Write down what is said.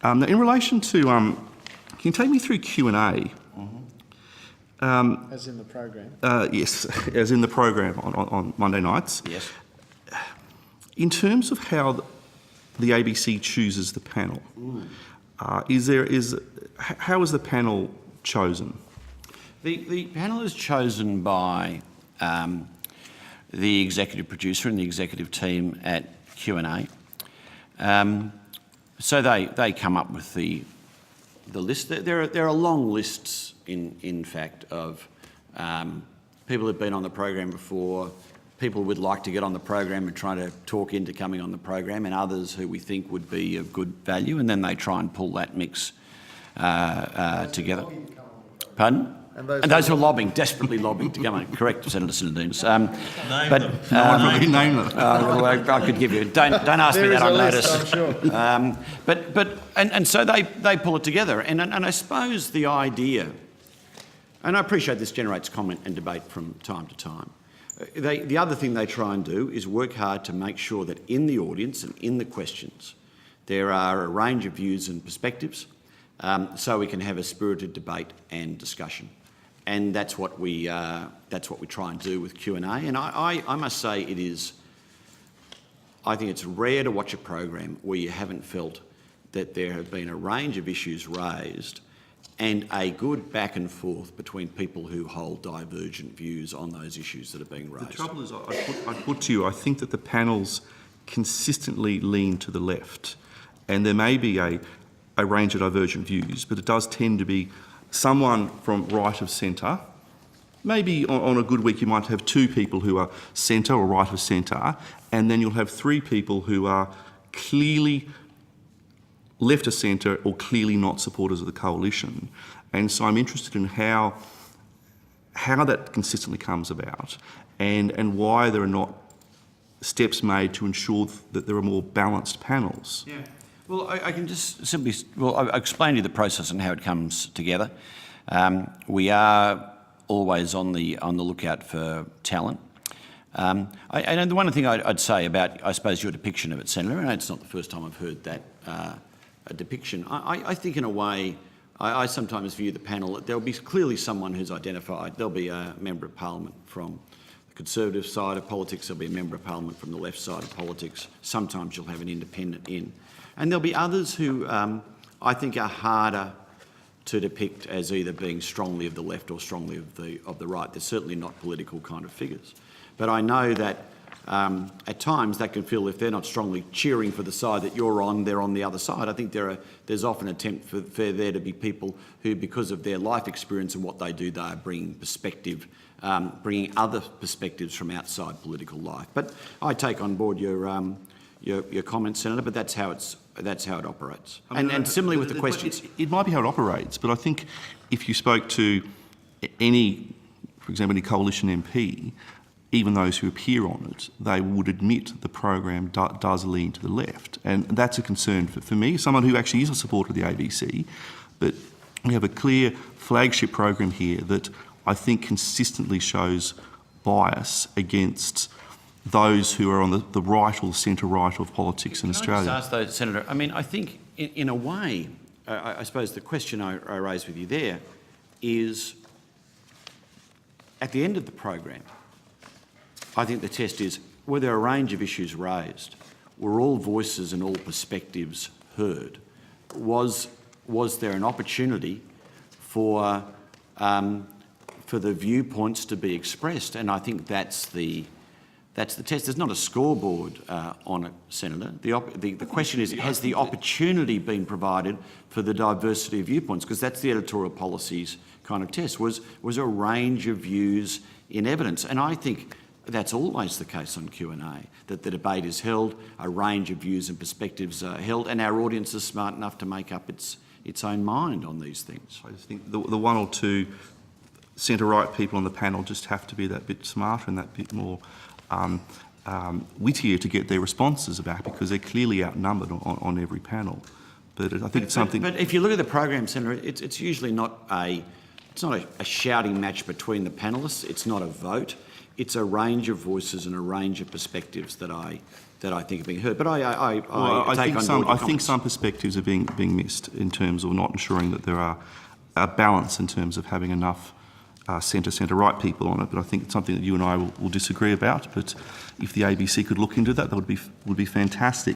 Now, in relation to, can you take me through Q&A? As in the program? Yes, as in the program on Monday nights. Yes. In terms of how the ABC chooses the panel, how is the panel chosen? The panel is chosen by the executive producer and the executive team at Q&A. So they come up with the list. There are long lists, in fact, of people who've been on the program before, people who would like to get on the program and try to talk into coming on the program, and others who we think would be of good value, and then they try and pull that mix together. Pardon? And those who are lobbying, desperately lobbying to come on. Correct, Senator Sinodinos. Name them. I could give you. Don't ask me that on notice. I'm sure. And so they pull it together, and I suppose the idea, and I appreciate this generates comment and debate from time to time. The other thing they try and do is work hard to make sure that in the audience and in the questions there are a range of views and perspectives, so we can have a spirited debate and discussion. And that's what we try and do with Q&A. And I must say I think it's rare to watch a program where you haven't felt that there have been a range of issues raised and a good back and forth between people who hold divergent views on those issues that are being raised. The trouble is, I put to you, I think that the panels consistently lean to the left, and there may be a range of divergent views, but it does tend to be someone from right of centre. Maybe on a good week you might have two people who are centre or right of centre, and then you'll have three people who are clearly left of centre or clearly not supporters of the coalition. And so I'm interested in how that consistently comes about and why there are not steps made to ensure that there are more balanced panels. Yeah. Well, I can just simply, I'll explain to you the process and how it comes together. We are always on the lookout for talent. And the one thing I'd say about, I suppose, your depiction of it, Senator, and it's not the first time I've heard that depiction. I think in a way, I sometimes view the panel, there'll be clearly someone who's identified. There'll be a Member of Parliament from the Conservative side of politics, there'll be a Member of Parliament from the left side of politics. Sometimes you'll have an independent in. And there'll be others who I think are harder to depict as either being strongly of the left or strongly of the right. They're certainly not political kind of figures. But I know that at times that can feel, if they're not strongly cheering for the side that you're on, they're on the other side. I think there's often an attempt for there to be people who, because of their life experience and what they do, they are bringing perspective, bringing other perspectives from outside political life. But I take on board your comments, Senator, but that's how it operates. And similarly with the questions. It might be how it operates, but I think if you spoke to any, for example, any coalition MP, even those who appear on it, they would admit the program does lean to the left. And that's a concern for me, someone who actually is a supporter of the ABC, but we have a clear flagship program here that I think consistently shows bias against those who are on the right or centre-right of politics in Australia. Can I just ask though, Senator, I mean, I think in a way, I suppose the question I raised with you there is, at the end of the program, I think the test is, were there a range of issues raised? Were all voices and all perspectives heard? Was there an opportunity for the viewpoints to be expressed? And I think that's the test. There's not a scoreboard on it, Senator. The question is, has the opportunity been provided for the diversity of viewpoints? Because that's the editorial policies kind of test. Was a range of views in evidence? And I think that's always the case on Q&A, that the debate is held, a range of views and perspectives are held, and our audience is smart enough to make up its own mind on these things. I just think the one or two centre-right people on the panel just have to be that bit smarter and that bit more wittier to get their responses back, because they're clearly outnumbered on every panel. But I think it's something. But if you look at the program, Senator, it's usually not a shouting match between the panellists. It's not a vote. It's a range of voices and a range of perspectives that I that I think are being heard. But I Well, take on board your I think comments. some perspectives are being missed in terms of not ensuring that there are a balance in terms of having enough centre right people on it. But I think it's something that you and I will disagree about. But if the ABC could look into that, that would be fantastic.